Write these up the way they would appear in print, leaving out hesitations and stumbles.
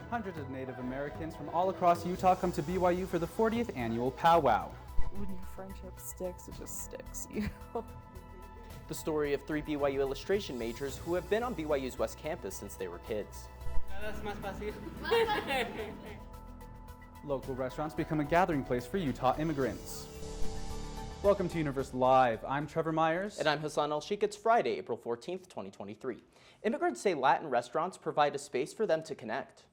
Hundreds of Native Americans from all across Utah come to BYU for the 40th annual powwow. When your friendship sticks, it just sticks, you know? The story of 3 BYU illustration majors who have been on BYU's West Campus since they were kids. Local restaurants become a gathering place for Utah immigrants. Welcome to Universe Live. I'm Trevor Myers. And I'm Hassan El-Sheikh. It's Friday, April 14th, 2023. Immigrants say Latin restaurants provide a space for them to connect.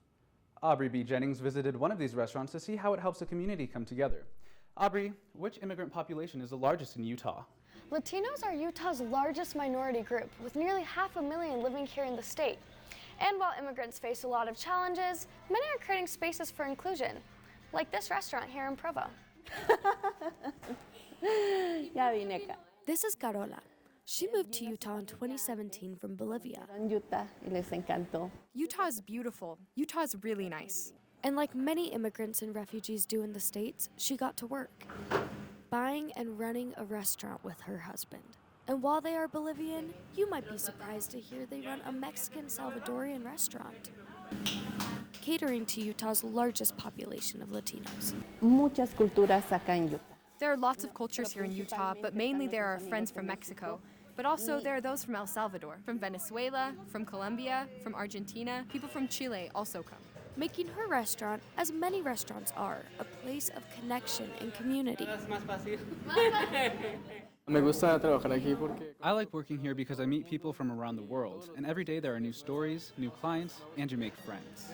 Aubrey B. Jennings visited one of these restaurants to see how it helps a community come together. Aubrey, which immigrant population is the largest in Utah? Latinos are Utah's largest minority group, with nearly 500,000 living here in the state. And while immigrants face a lot of challenges, many are creating spaces for inclusion, like this restaurant here in Provo. This is Carola. She moved to Utah in 2017 from Bolivia. Utah is beautiful. Utah is really nice. And like many immigrants and refugees do in the States, she got to work, buying and running a restaurant with her husband. And while they are Bolivian, you might be surprised to hear they run a Mexican Salvadorian restaurant, catering to Utah's largest population of Latinos. There are lots of cultures here in Utah, but mainly there are friends from Mexico. But also there are those from El Salvador, from Venezuela, from Colombia, from Argentina. People from Chile also come. Making her restaurant, as many restaurants are, a place of connection and community. I like working here because I meet people from around the world, and every day there are new stories, new clients, and you make friends.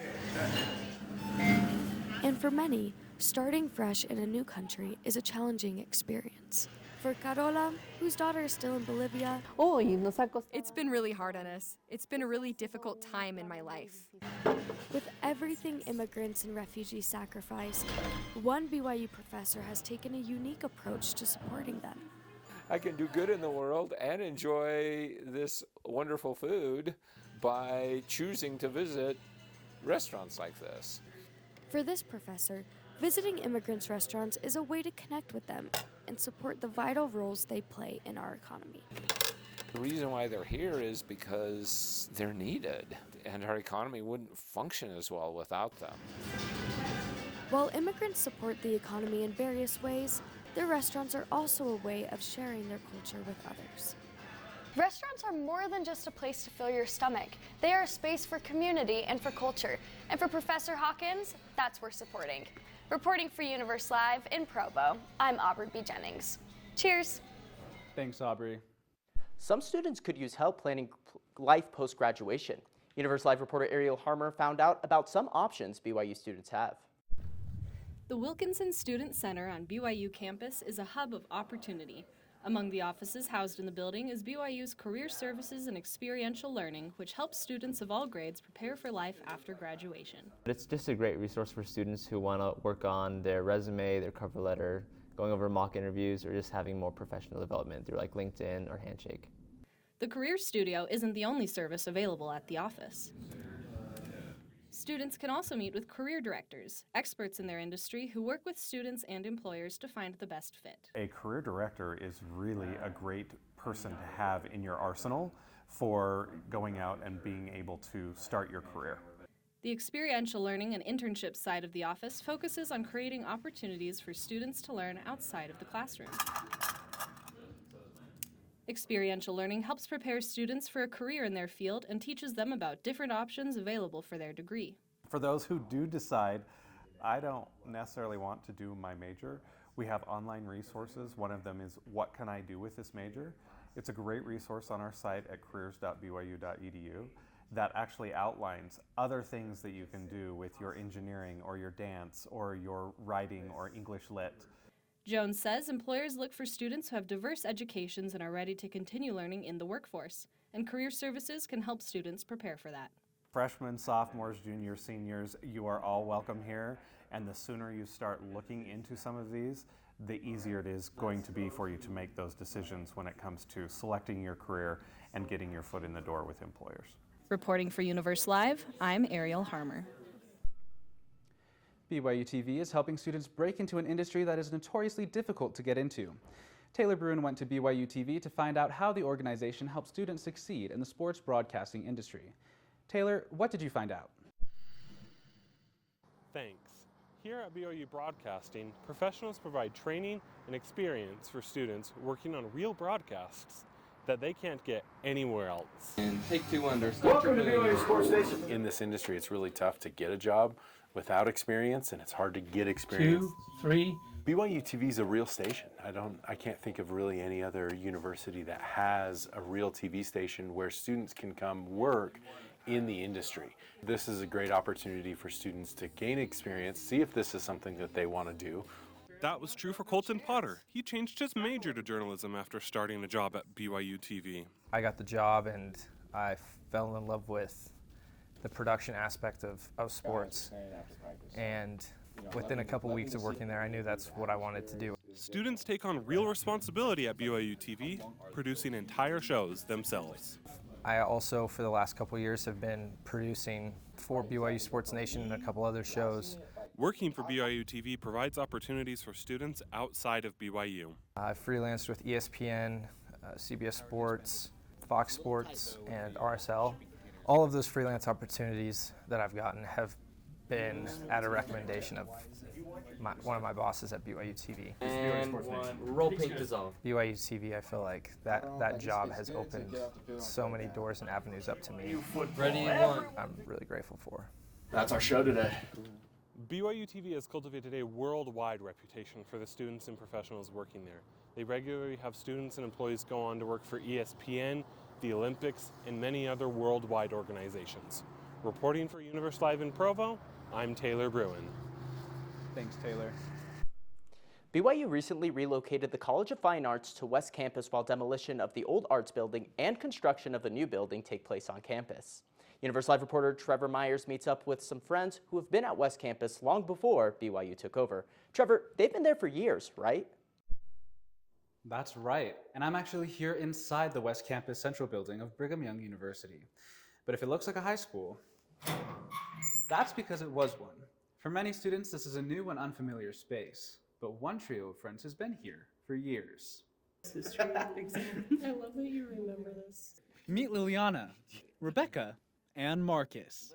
And for many, starting fresh in a new country is a challenging experience. For Carola, whose daughter is still in Bolivia, it's been really hard on us. It's been a really difficult time in my life. With everything immigrants and refugees sacrifice, one BYU professor has taken a unique approach to supporting them. I can do good in the world and enjoy this wonderful food by choosing to visit restaurants like this. For this professor, visiting immigrants' restaurants is a way to connect with them and support the vital roles they play in our economy. The reason why they're here is because they're needed, and our economy wouldn't function as well without them. While immigrants support the economy in various ways, their restaurants are also a way of sharing their culture with others. Restaurants are more than just a place to fill your stomach. They are a space for community and for culture. And for Professor Hawkins, that's worth supporting. Reporting for Universe Live in Provo, I'm Aubrey B. Jennings. Cheers. Thanks, Aubrey. Some students could use help planning life post-graduation. Universe Live reporter Ariel Harmer found out about some options BYU students have. The Wilkinson Student Center on BYU campus is a hub of opportunity. Among the offices housed in the building is BYU's Career Services and Experiential Learning, which helps students of all grades prepare for life after graduation. It's just a great resource for students who want to work on their resume, their cover letter, going over mock interviews, or just having more professional development through like LinkedIn or Handshake. The Career Studio isn't the only service available at the office. Students can also meet with career directors, experts in their industry who work with students and employers to find the best fit. A career director is really a great person to have in your arsenal for going out and being able to start your career. The experiential learning and internship side of the office focuses on creating opportunities for students to learn outside of the classroom. Experiential learning helps prepare students for a career in their field and teaches them about different options available for their degree. For those who do decide, I don't necessarily want to do my major, we have online resources. One of them is What Can I Do with This Major? It's a great resource on our site at careers.byu.edu that actually outlines other things that you can do with your engineering or your dance or your writing or English Lit. Jones says employers look for students who have diverse educations and are ready to continue learning in the workforce, and Career Services can help students prepare for that. Freshmen, sophomores, juniors, seniors, you are all welcome here, and the sooner you start looking into some of these, the easier it is going to be for you to make those decisions when it comes to selecting your career and getting your foot in the door with employers. Reporting for Universe Live, I'm Ariel Harmer. BYU TV is helping students break into an industry that is notoriously difficult to get into. Taylor Bruin went to BYU TV to find out how the organization helps students succeed in the sports broadcasting industry. Taylor, what did you find out? Thanks. Here at BYU Broadcasting, professionals provide training and experience for students working on real broadcasts that they can't get anywhere else. And take 2 under. Welcome to BYU Sports Nation. In this industry, it's really tough to get a job without experience, and it's hard to get experience. 2, 3. BYU TV is a real station. I can't think of really any other university that has a real TV station where students can come work in the industry. This is a great opportunity for students to gain experience, see if this is something that they want to do. That was true for Colton Potter. He changed his major to journalism after starting a job at BYU TV. I got the job and I fell in love with the production aspect of sports. And within a couple weeks of working there, I knew that's what I wanted to do. Students take on real responsibility at BYU TV, producing entire shows themselves. I also, for the last couple years, have been producing for BYU Sports Nation and a couple other shows. Working for BYU TV provides opportunities for students outside of BYU. I freelanced with ESPN, CBS Sports, Fox Sports, and RSL. All of those freelance opportunities that I've gotten have been at a recommendation of one of my bosses at BYU TV. And roll paint dissolve. BYU TV, I feel like that job has opened so many doors and avenues up to me. Ready and one. I'm really grateful for. That's our show today. BYU TV has cultivated a worldwide reputation for the students and professionals working there. They regularly have students and employees go on to work for ESPN, the Olympics, and many other worldwide organizations. Reporting for Universe Live in Provo, I'm Taylor Bruin. Thanks, Taylor. BYU recently relocated the College of Fine Arts to West Campus while demolition of the old arts building and construction of a new building take place on campus. Universe Live reporter Trevor Myers meets up with some friends who have been at West Campus long before BYU took over. Trevor, they've been there for years, right? That's right, and I'm actually here inside the West Campus Central building of Brigham Young University. But if it looks like a high school, that's because it was one. For many students, this is a new and unfamiliar space, but one trio of friends has been here for years. This is true. I love that you remember this. Meet Liliana, Rebecca, and Marcus.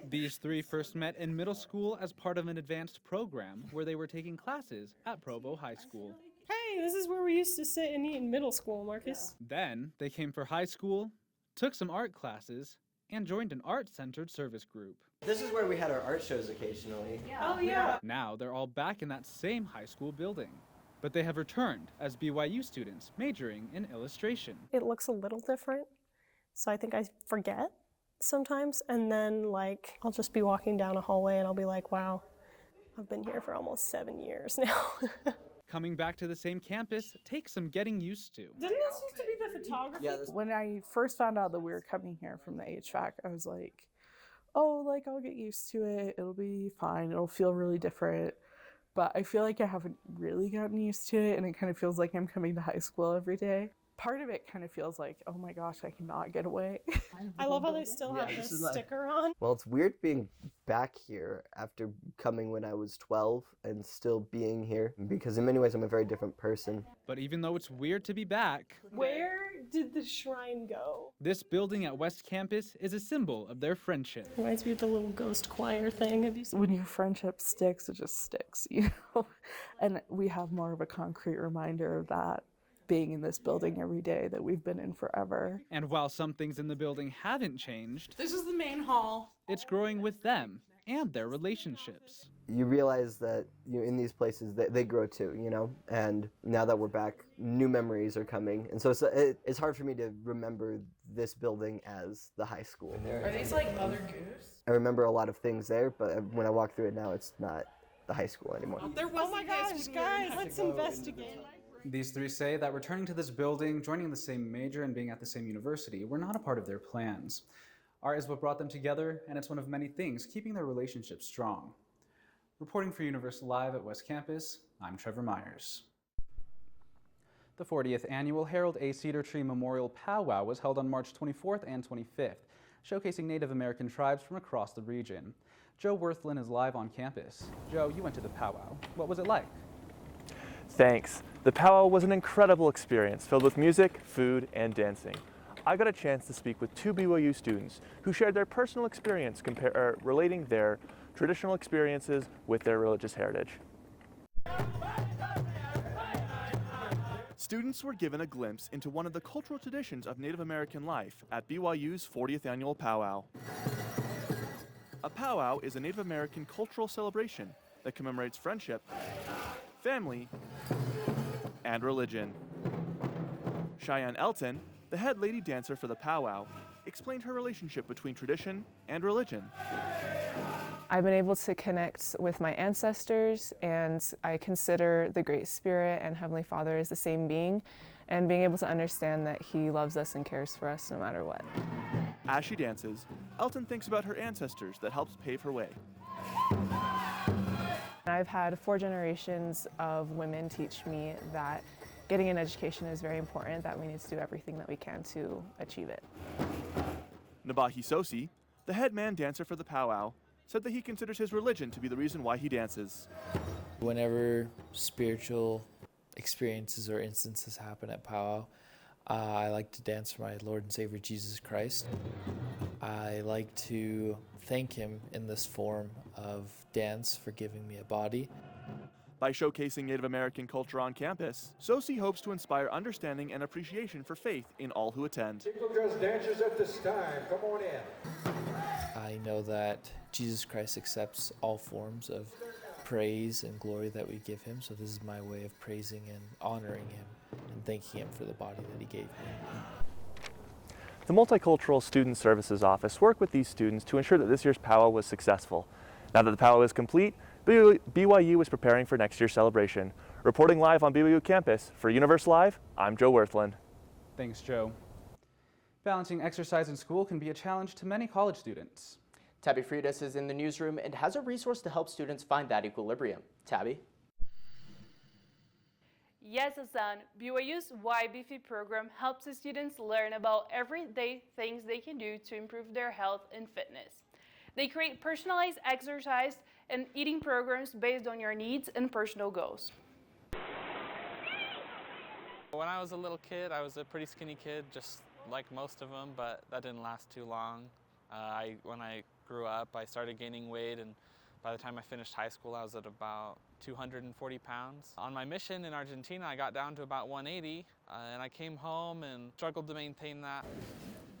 These three first met in middle school as part of an advanced program where they were taking classes at Provo High School. Hey, this is where we used to sit and eat in middle school, Marcus. Then they came for high school, took some art classes, and joined an art-centered service group. This is where we had our art shows occasionally. Oh, yeah. Now they're all back in that same high school building, but they have returned as BYU students majoring in illustration. It looks a little different, so I think I forget sometimes, and then I'll just be walking down a hallway and I'll be like, wow, I've been here for almost 7 years now. Coming back to the same campus takes some getting used to. Didn't this used to be the photography? Yeah, when I first found out that we were coming here from the HVAC, I was like, oh, I'll get used to it. It'll be fine. It'll feel really different. But I feel like I haven't really gotten used to it, and it kind of feels like I'm coming to high school every day. Part of it kind of feels like, oh my gosh, I cannot get away. I love how they still have this sticker on. Well, it's weird being back here after coming when I was 12 and still being here, because in many ways I'm a very different person. But even though it's weird to be back, Where did the shrine go? this building at West Campus is a symbol of their friendship. Reminds me of the little ghost choir thing. Have you seen? When your friendship sticks, it just sticks, you know? And we have more of a concrete reminder of that being in this building every day that we've been in forever. And while some things in the building haven't changed, This is the main hall. it's growing with them and their relationships. You realize that in these places they grow too, and now that we're back, new memories are coming. And so it's hard for me to remember this building as the high school. Are these Mother Goose? I remember a lot of things there, but when I walk through it now, it's not the high school anymore. Oh my gosh, guys, let's investigate. These three say that returning to this building, joining the same major, and being at the same university were not a part of their plans. Art is what brought them together, and it's one of many things keeping their relationship strong. Reporting for Universe Live at West Campus, I'm Trevor Myers. The 40th Annual Harold A. Cedar Tree Memorial Powwow was held on March 24th and 25th, showcasing Native American tribes from across the region. Joe Worthlin is live on campus. Joe, you went to the powwow. What was it like? Thanks. The powwow was an incredible experience filled with music, food, and dancing. I got a chance to speak with two BYU students who shared their personal experience relating their traditional experiences with their religious heritage. Students were given a glimpse into one of the cultural traditions of Native American life at BYU's 40th annual powwow. A powwow is a Native American cultural celebration that commemorates friendship, family, and religion. Cheyenne Elton, the head lady dancer for the powwow, explained her relationship between tradition and religion. I've been able to connect with my ancestors, and I consider the Great Spirit and Heavenly Father as the same being, and being able to understand that He loves us and cares for us no matter what. As she dances, Elton thinks about her ancestors that helped pave her way. I've had 4 generations of women teach me that getting an education is very important, that we need to do everything that we can to achieve it. Nabahi Sosi, the head man dancer for the powwow, said that he considers his religion to be the reason why he dances. Whenever spiritual experiences or instances happen at powwow, I like to dance for my Lord and Savior Jesus Christ. I like to thank Him in this form of dance for giving me a body. By showcasing Native American culture on campus, Sosi hopes to inspire understanding and appreciation for faith in all who attend. Single dress dancers at this time, come on in. I know that Jesus Christ accepts all forms of praise and glory that we give Him, so this is my way of praising and honoring Him and thanking Him for the body that He gave me. The Multicultural Student Services Office worked with these students to ensure that this year's powwow was successful. Now that the powwow is complete, BYU is preparing for next year's celebration. Reporting live on BYU campus, for Universe Live, I'm Joe Worthland. Thanks, Joe. Balancing exercise and school can be a challenge to many college students. Tabby Freitas is in the newsroom and has a resource to help students find that equilibrium. Tabby? Yes, Hassan, BYU's YBFIT program helps the students learn about everyday things they can do to improve their health and fitness. They create personalized exercise and eating programs based on your needs and personal goals. When I was a little kid, I was a pretty skinny kid, just like most of them, but that didn't last too long. When I grew up, I started gaining weight, and by the time I finished high school, I was at about 240 pounds. On my mission in Argentina, I got down to about 180, and I came home and struggled to maintain that.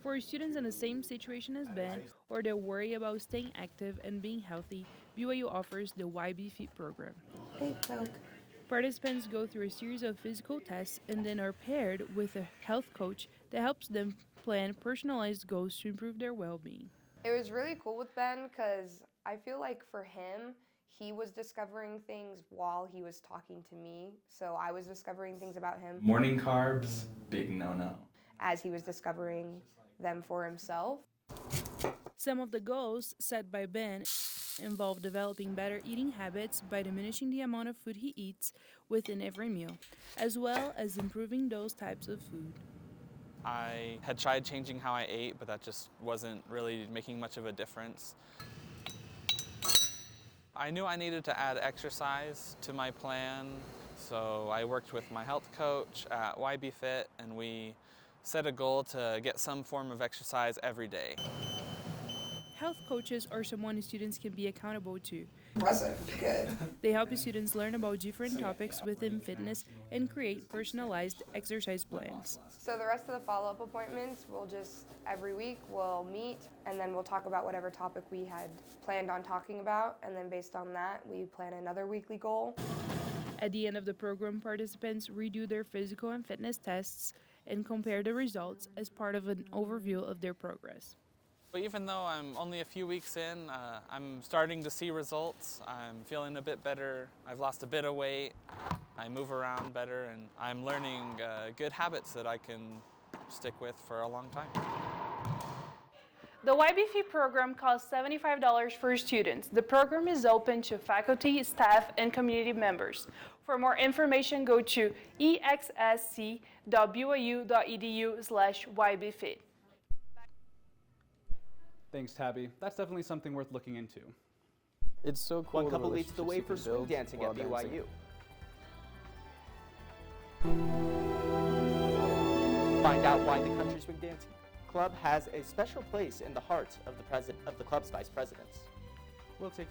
For students in the same situation as Ben, or that worry about staying active and being healthy, BYU offers the YBFIT program. Participants go through a series of physical tests and then are paired with a health coach that helps them plan personalized goals to improve their well-being. It was really cool with Ben because I feel like for him, he was discovering things while he was talking to me. So I was discovering things about him. Morning carbs, big no-no. As he was discovering them for himself. Some of the goals set by Ben involve developing better eating habits by diminishing the amount of food he eats within every meal, as well as improving those types of food. I had tried changing how I ate, but that just wasn't really making much of a difference. I knew I needed to add exercise to my plan, so I worked with my health coach at YBFIT, and we set a goal to get some form of exercise every day. Health coaches are someone students can be accountable to. Impressive, good. They help students learn about different topics within fitness and create personalized exercise plans. So the rest of the follow-up appointments, every week we'll meet and then we'll talk about whatever topic we had planned on talking about, and then based on that, we plan another weekly goal. At the end of the program, participants redo their physical and fitness tests and compare the results as part of an overview of their progress. Even though I'm only a few weeks in, I'm starting to see results. I'm feeling a bit better. I've lost a bit of weight. I move around better, and I'm learning good habits that I can stick with for a long time. The YBFIT program costs $75 for students. The program is open to faculty, staff, and community members. For more information, go to exsc.byu.edu/YBFIT. Thanks, Tabby. That's definitely something worth looking into. It's so cool. One couple leads the way for swing dancing at BYU. Find out why the Country Swing Dance Club has a special place in the heart of the club's vice presidents. We'll take.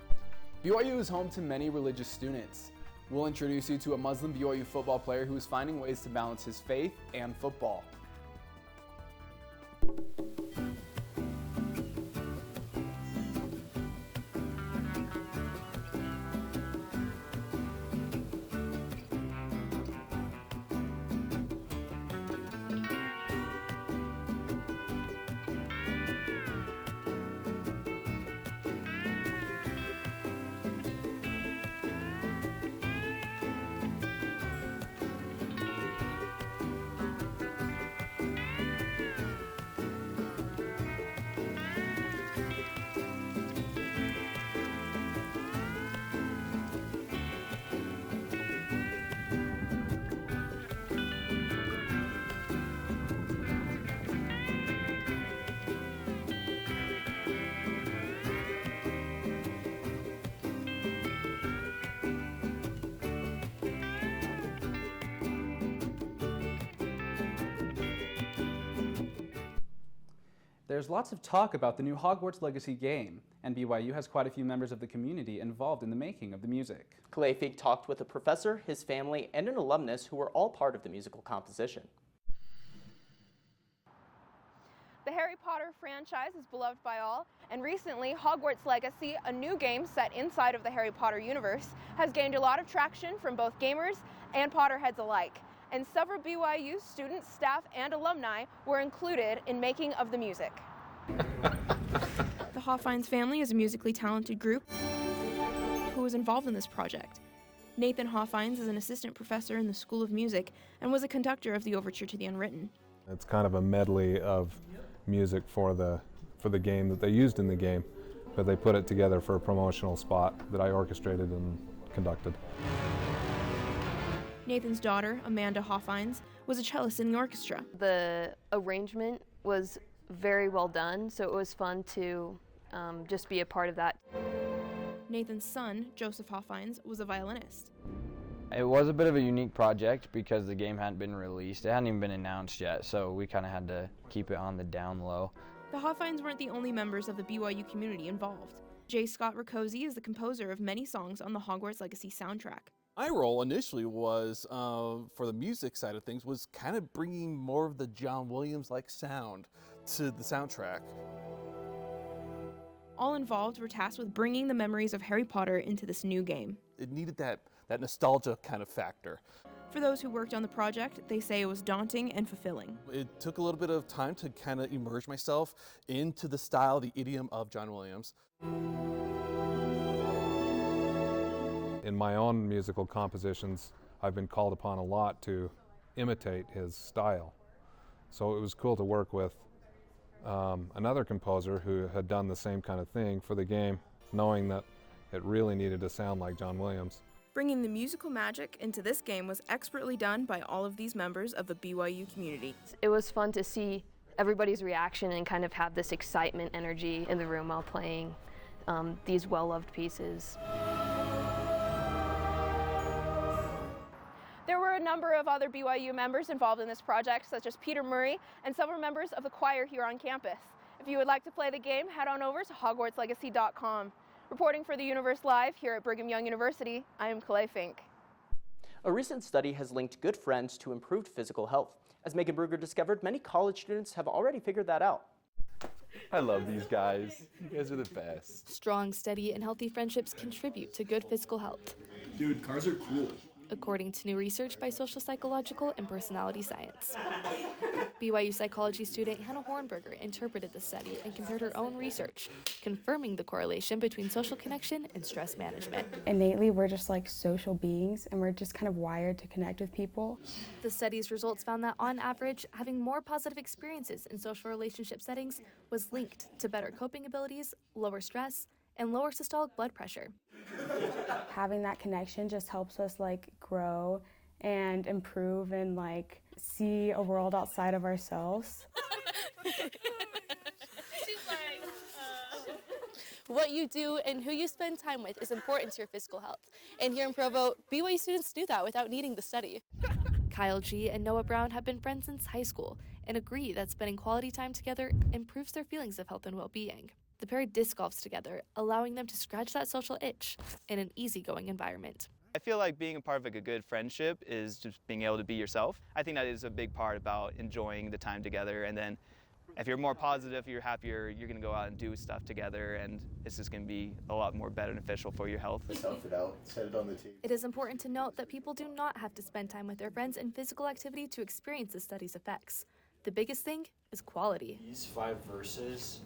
BYU is home to many religious students. We'll introduce you to a Muslim BYU football player who is finding ways to balance his faith and football. There's lots of talk about the new Hogwarts Legacy game, and BYU has quite a few members of the community involved in the making of the music. Kalei Fink talked with a professor, his family, and an alumnus who were all part of the musical composition. The Harry Potter franchise is beloved by all, and recently Hogwarts Legacy, a new game set inside of the Harry Potter universe, has gained a lot of traction from both gamers and Potterheads alike. And several BYU students, staff, and alumni were included in making of the music. The Hoffines family is a musically talented group who was involved in this project. Nathan Hoffines is an assistant professor in the School of Music and was a conductor of the Overture to the Unwritten. It's kind of a medley of music for the game that they used in the game, but they put it together for a promotional spot that I orchestrated and conducted. Nathan's daughter, Amanda Hoffines, was a cellist in the orchestra. The arrangement was very well done, so it was fun to just be a part of that. Nathan's son, Joseph Hoffines, was a violinist. It was a bit of a unique project because the game hadn't been released. It hadn't even been announced yet, so we kind of had to keep it on the down low. The Hoffines weren't the only members of the BYU community involved. J. Scott Riccozzi is the composer of many songs on the Hogwarts Legacy soundtrack. My role initially was, for the music side of things, was kind of bringing more of the John Williams-like sound to the soundtrack. All involved were tasked with bringing the memories of Harry Potter into this new game. It needed that nostalgia kind of factor. For those who worked on the project, they say it was daunting and fulfilling. It took a little bit of time to kind of immerse myself into the style, the idiom of John Williams. In my own musical compositions, I've been called upon a lot to imitate his style. So it was cool to work with another composer who had done the same kind of thing for the game, knowing that it really needed to sound like John Williams. Bringing the musical magic into this game was expertly done by all of these members of the BYU community. It was fun to see everybody's reaction and kind of have this excitement energy in the room while playing these well-loved pieces. There were a number of other BYU members involved in this project, such as Peter Murray and several members of the choir here on campus. If you would like to play the game, head on over to hogwartslegacy.com. Reporting for the Universe Live here at Brigham Young University, I am Kalei Fink. A recent study has linked good friends to improved physical health. As Megan Brugger discovered, many college students have already figured that out. I love these guys. You guys are the best. Strong, steady, and healthy friendships contribute to good physical health. Dude, cars are cool. According to new research by Social Psychological and Personality Science. BYU psychology student Hannah Hornberger interpreted the study and compared her own research, confirming the correlation between social connection and stress management. Innately, we're just like social beings, and we're just kind of wired to connect with people. The study's results found that, on average, having more positive experiences in social relationship settings was linked to better coping abilities, lower stress, and lower systolic blood pressure. Having that connection just helps us like grow and improve and like see a world outside of ourselves. What you do and who you spend time with is important to your physical health. And here in Provo, BYU students do that without needing the study. Kyle G. and Noah Brown have been friends since high school and agree that spending quality time together improves their feelings of health and well-being. The pair disc golfs together, allowing them to scratch that social itch in an easygoing environment. I feel like being a part of like a good friendship is just being able to be yourself. I think that is a big part about enjoying the time together, and then if you're more positive, you're happier, you're gonna go out and do stuff together, and it's just gonna be a lot more beneficial for your health. Tough it out, set it on the table. It is important to note that people do not have to spend time with their friends in physical activity to experience the study's effects. The biggest thing is quality. These 5 verses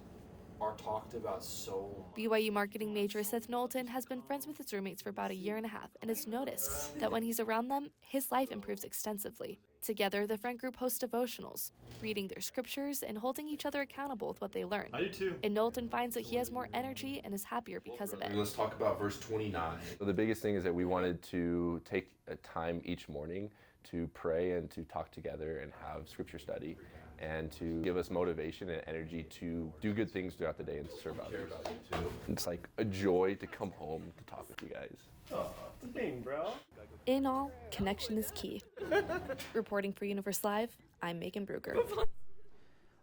are talked about so much. BYU marketing major Seth Knowlton has been friends with his roommates for about a year and a half and has noticed that when he's around them, his life improves extensively. Together, the friend group hosts devotionals, reading their scriptures and holding each other accountable with what they learn. I do too. And Knowlton finds that he has more energy and is happier because of it. Let's talk about verse 29. So the biggest thing is that we wanted to take a time each morning to pray and to talk together and have scripture study, and to give us motivation and energy to do good things throughout the day and to serve others. It's like a joy to come home to talk with you guys. Oh, dang, bro. In all, connection is key. Reporting for Universe Live, I'm Megan Brugger.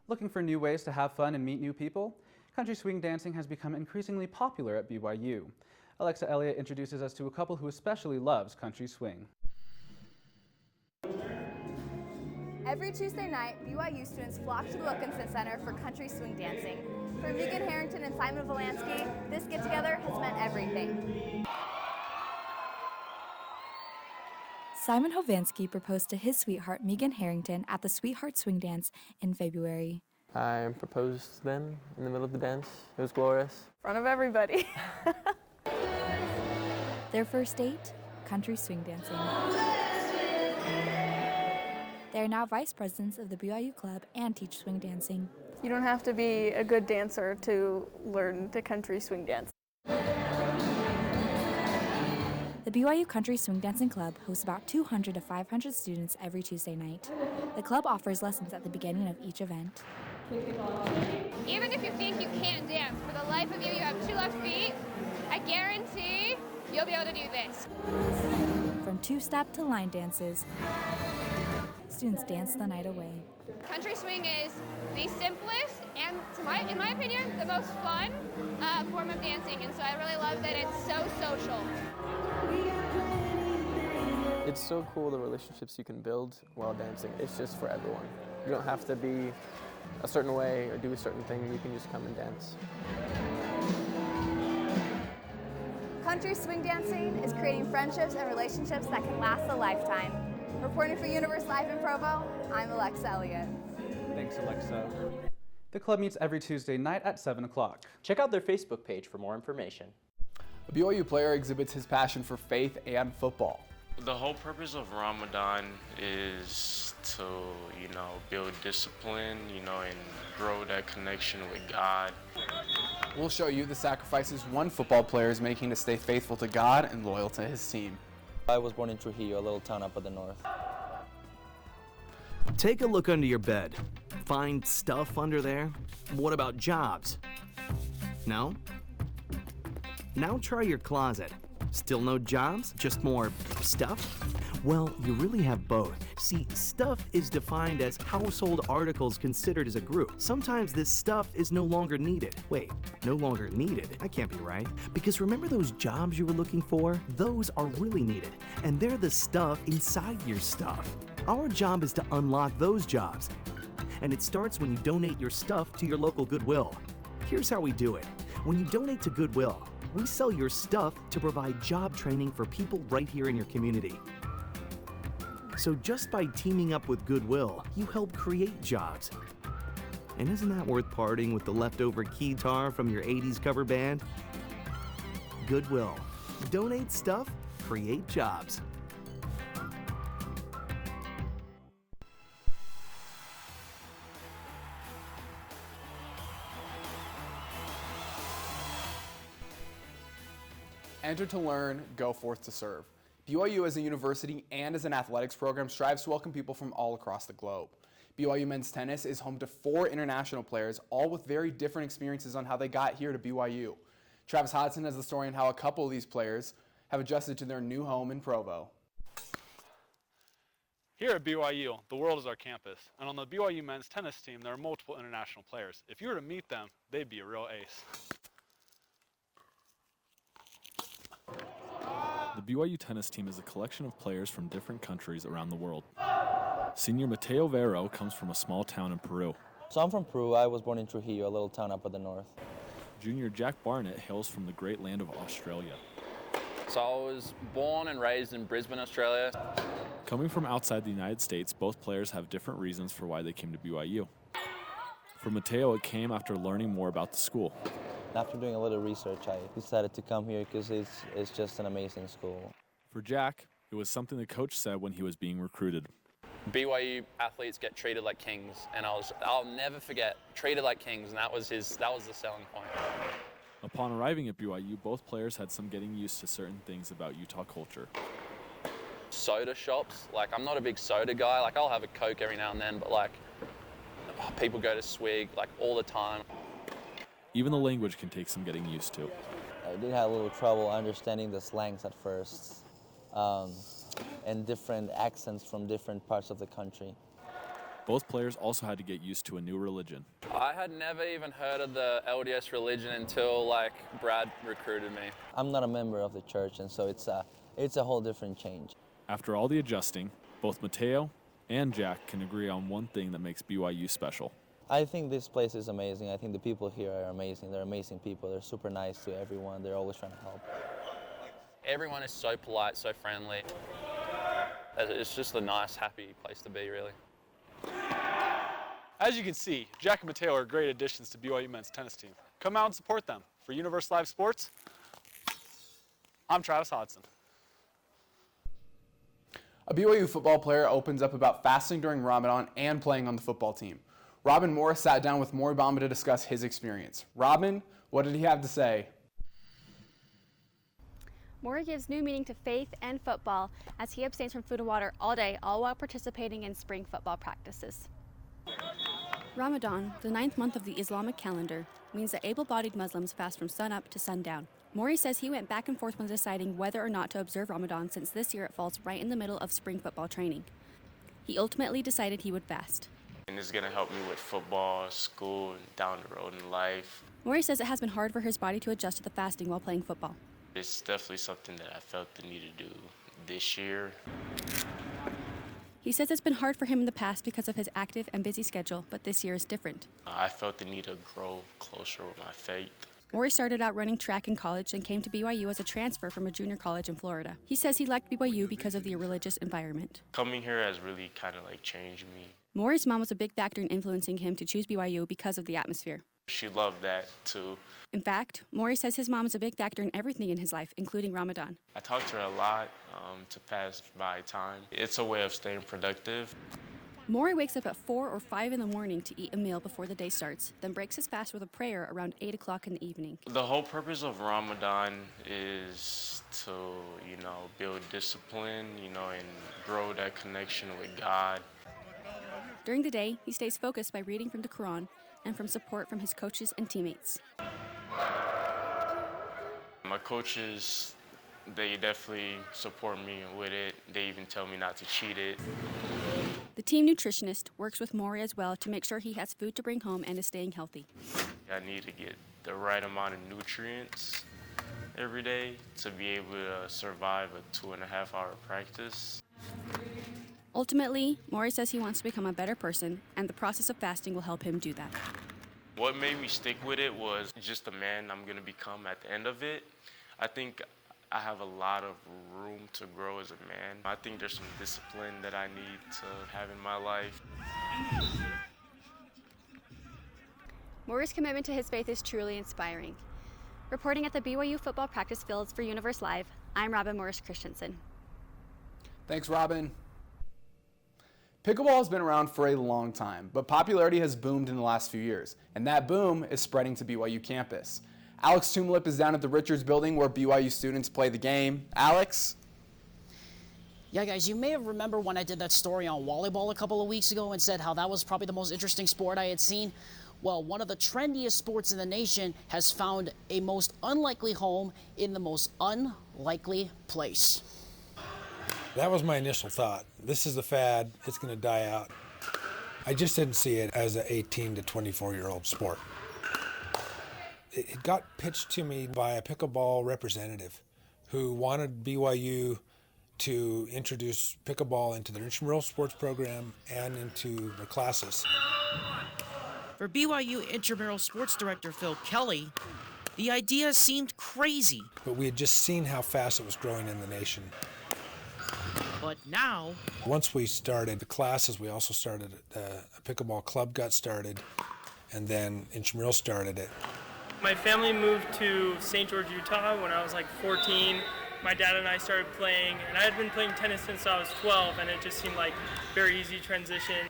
Looking for new ways to have fun and meet new people? Country swing dancing has become increasingly popular at BYU. Alexa Elliott introduces us to a couple who especially loves country swing. Every Tuesday night, BYU students flock to the Wilkinson Center for country swing dancing. For Megan Harrington and Simon Volansky, this get-together has meant everything. Simon Hovansky proposed to his sweetheart, Megan Harrington, at the Sweetheart Swing Dance in February. I proposed to them in the middle of the dance. It was glorious. In front of everybody. Their first date, country swing dancing. They are now vice presidents of the BYU club and teach swing dancing. You don't have to be a good dancer to learn to country swing dance. The BYU Country Swing Dancing Club hosts about 200 to 500 students every Tuesday night. The club offers lessons at the beginning of each event. Even if you think you can't dance, for the life of you, you have 2 left feet, I guarantee you'll be able to do this. From two-step to line dances, students dance the night away. Country swing is the simplest and, in my opinion, the most fun form of dancing, and so I really love that it's so social. It's so cool the relationships you can build while dancing. It's just for everyone. You don't have to be a certain way or do a certain thing. You can just come and dance. Country swing dancing is creating friendships and relationships that can last a lifetime. Reporting for Universe Live in Provo, I'm Alexa Elliott. Thanks, Alexa. The club meets every Tuesday night at 7 o'clock. Check out their Facebook page for more information. A BYU player exhibits his passion for faith and football. The whole purpose of Ramadan is to, build discipline, and grow that connection with God. We'll show you the sacrifices one football player is making to stay faithful to God and loyal to his team. I was born in Trujillo, a little town up at the north. Take a look under your bed. Find stuff under there? What about jobs? No? Now try your closet. Still no jobs? Just more stuff? Well, you really have both. See, stuff is defined as household articles considered as a group. Sometimes this stuff is no longer needed. Wait, no longer needed? That can't be right. Because remember those jobs you were looking for? Those are really needed. And they're the stuff inside your stuff. Our job is to unlock those jobs. And it starts when you donate your stuff to your local Goodwill. Here's how we do it. When you donate to Goodwill, we sell your stuff to provide job training for people right here in your community. So just by teaming up with Goodwill, you help create jobs. And isn't that worth parting with the leftover keytar from your 80s cover band? Goodwill. Donate stuff, create jobs. Enter to learn, go forth to serve. BYU as a university and as an athletics program strives to welcome people from all across the globe. BYU men's tennis is home to 4 international players, all with very different experiences on how they got here to BYU. Travis Hodson has the story on how a couple of these players have adjusted to their new home in Provo. Here at BYU, the world is our campus, and on the BYU men's tennis team, there are multiple international players. If you were to meet them, they'd be a real ace. The BYU tennis team is a collection of players from different countries around the world. Senior Mateo Vero comes from a small town in Peru. So I'm from Peru. I was born in Trujillo, a little town up at the north. Junior Jack Barnett hails from the great land of Australia. So I was born and raised in Brisbane, Australia. Coming from outside the United States, both players have different reasons for why they came to BYU. For Mateo, it came after learning more about the school. After doing a little research, I decided to come here because it's just an amazing school. For Jack, it was something the coach said when he was being recruited. BYU athletes get treated like kings, and I'll never forget, treated like kings, and that was the selling point. Upon arriving at BYU, both players had some getting used to certain things about Utah culture. Soda shops, like I'm not a big soda guy, like I'll have a Coke every now and then, but like people go to Swig like all the time. Even the language can take some getting used to. I did have a little trouble understanding the slangs at first, and different accents from different parts of the country. Both players also had to get used to a new religion. I had never even heard of the LDS religion until like Brad recruited me. I'm not a member of the church, and so it's a whole different change. After all the adjusting, both Mateo and Jack can agree on one thing that makes BYU special. I think this place is amazing. I think the people here are amazing. They're amazing people. They're super nice to everyone. They're always trying to help. Everyone is so polite, so friendly. It's just a nice, happy place to be, really. As you can see, Jack and Mateo are great additions to BYU men's tennis team. Come out and support them. For Universe Live Sports, I'm Travis Hodson. A BYU football player opens up about fasting during Ramadan and playing on the football team. Robin Morris sat down with Maury Bamba to discuss his experience. Robin, what did he have to say? Maury gives new meaning to faith and football as he abstains from food and water all day, all while participating in spring football practices. Ramadan, the 9th month of the Islamic calendar, means that able-bodied Muslims fast from sunup to sundown. Maury says he went back and forth when deciding whether or not to observe Ramadan since this year it falls right in the middle of spring football training. He ultimately decided he would fast. And it's going to help me with football, school, and down the road in life. Maury says it has been hard for his body to adjust to the fasting while playing football. It's definitely something that I felt the need to do this year. He says it's been hard for him in the past because of his active and busy schedule, but this year is different. I felt the need to grow closer with my faith. Maury started out running track in college and came to BYU as a transfer from a junior college in Florida. He says he liked BYU because of the religious environment. Coming here has really kind of like changed me. Maury's mom was a big factor in influencing him to choose BYU because of the atmosphere. She loved that too. In fact, Maury says his mom is a big factor in everything in his life, including Ramadan. I talk to her a lot to pass by time. It's a way of staying productive. Maury wakes up at 4 or 5 in the morning to eat a meal before the day starts, then breaks his fast with a prayer around 8 o'clock in the evening. The whole purpose of Ramadan is to, build discipline, and grow that connection with God. During the day, he stays focused by reading from the Quran and from support from his coaches and teammates. My coaches, they definitely support me with it. They even tell me not to cheat it. The team nutritionist works with Maury as well to make sure he has food to bring home and is staying healthy. I need to get the right amount of nutrients every day to be able to survive a 2.5-hour practice. Ultimately, Maury says he wants to become a better person, and the process of fasting will help him do that. What made me stick with it was just the man I'm going to become at the end of it. I think I have a lot of room to grow as a man. I think there's some discipline that I need to have in my life. Maury's commitment to his faith is truly inspiring. Reporting at the BYU football practice fields for Universe Live, I'm Robin Morris Christensen. Thanks, Robin. Pickleball has been around for a long time, but popularity has boomed in the last few years, and that boom is spreading to BYU campus. Alex Tumlip is down at the Richards building where BYU students play the game. Alex? Yeah, guys, you may have remembered when I did that story on volleyball a couple of weeks ago and said how that was probably the most interesting sport I had seen. Well, one of the trendiest sports in the nation has found a most unlikely home in the most unlikely place. That was my initial thought. This is the fad, it's going to die out. I just didn't see it as an 18 to 24-year-old sport. It got pitched to me by a pickleball representative who wanted BYU to introduce pickleball into their intramural sports program and into the classes. For BYU intramural sports director Phil Kelly, the idea seemed crazy. But we had just seen how fast it was growing in the nation. But now, once we started the classes, we also started a pickleball club got started, and then intramural started it. My family moved to St. George, Utah when I was like 14. My dad and I started playing, and I had been playing tennis since I was 12, and it just seemed like very easy transition.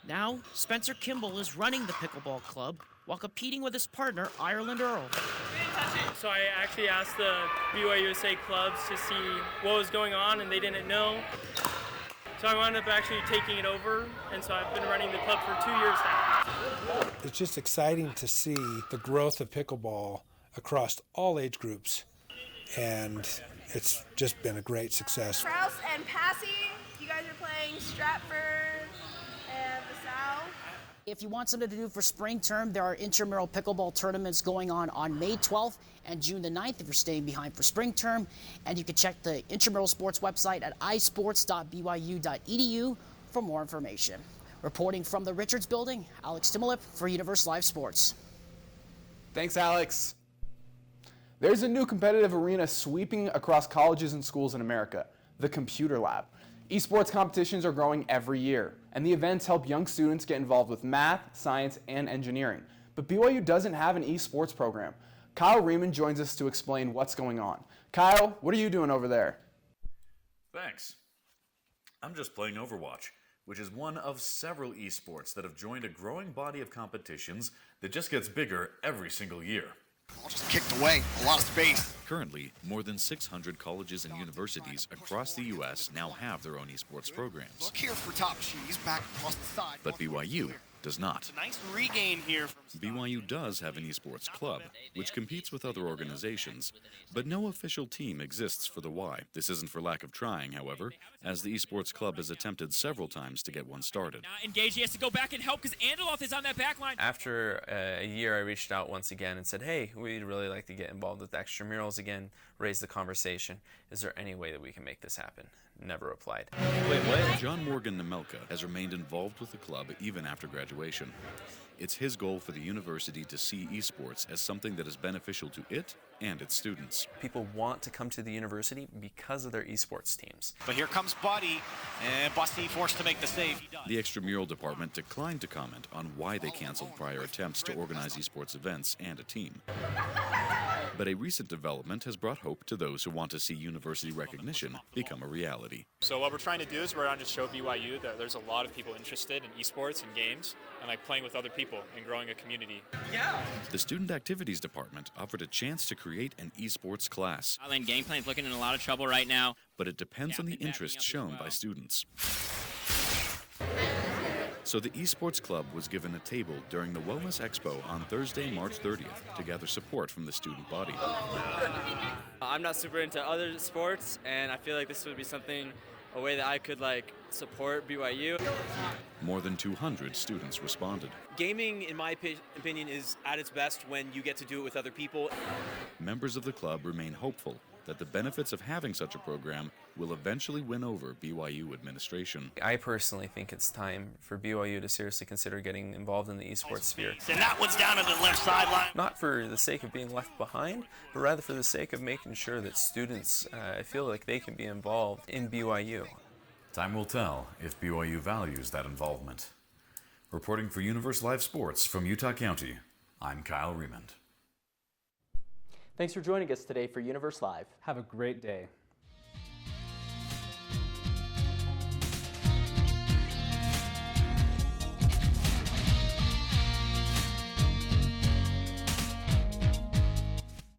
now Spencer Kimball is running the pickleball club while competing with his partner, Ireland Earl. So I actually asked the BYU USA clubs to see what was going on, and they didn't know. So I wound up actually taking it over, and so I've been running the club for 2 years now. It's just exciting to see the growth of pickleball across all age groups, and it's just been a great success. Kraus and Passy, you guys are playing Stratford and LaSalle. If you want something to do for spring term, there are intramural pickleball tournaments going on May 12th and June the 9th if you're staying behind for spring term. And you can check the intramural sports website at isports.byu.edu for more information. Reporting from the Richards Building, Alex Timolip for Universe Live Sports. Thanks, Alex. There's a new competitive arena sweeping across colleges and schools in America, the Computer Lab. Esports competitions are growing every year, and the events help young students get involved with math, science, and engineering. But BYU doesn't have an esports program. Kyle Riemann joins us to explain what's going on. Kyle, what are you doing over there? Thanks. I'm just playing Overwatch, which is one of several esports that have joined a growing body of competitions that just gets bigger every single year. Just kicked away, a lot of space. Currently, more than 600 colleges and universities across the U.S. now have their own esports programs. Look here for top cheese, back across the side. But BYU does not. Nice regain here. BYU does have an esports club, which competes with other organizations, but no official team exists for the Y. This isn't for lack of trying, however, as the esports club has attempted several times to get one started. Engaged, he has to go back and help because Andeloff is on that back line. After a year, I reached out once again and said, hey, we'd really like to get involved with extramurals again, raise the conversation. Is there any way that we can make this happen? Never replied. Wait, what? John Morgan Nemelka has remained involved with the club even after graduation. It's his goal for the university to see esports as something that is beneficial to it and its students. People want to come to the university because of their esports teams. But here comes Buddy, and Busty forced to make the save. The extramural department declined to comment on why they canceled prior attempts to organize esports events and a team. But a recent development has brought hope to those who want to see university recognition become a reality. So what we're trying to do is we're trying to show BYU that there's a lot of people interested in esports and games and like playing with other people and growing a community. Yeah. The student activities department offered a chance to create an esports class. Island game plan's looking in a lot of trouble right now. But it depends on the interest shown by students. So the esports club was given a table during the Wellness Expo on Thursday, March 30th to gather support from the student body. I'm not super into other sports, and I feel like this would be something, a way that I could like support BYU. More than 200 students responded. Gaming, in my opinion, is at its best when you get to do it with other people. Members of the club remain hopeful that the benefits of having such a program will eventually win over BYU administration. I personally think it's time for BYU to seriously consider getting involved in the esports sphere. And that one's down to the left sideline. Not for the sake of being left behind, but rather for the sake of making sure that students feel like they can be involved in BYU. Time will tell if BYU values that involvement. Reporting for Universe Live Sports from Utah County, I'm Kyle Riemann. Thanks for joining us today for Universe Live. Have a great day.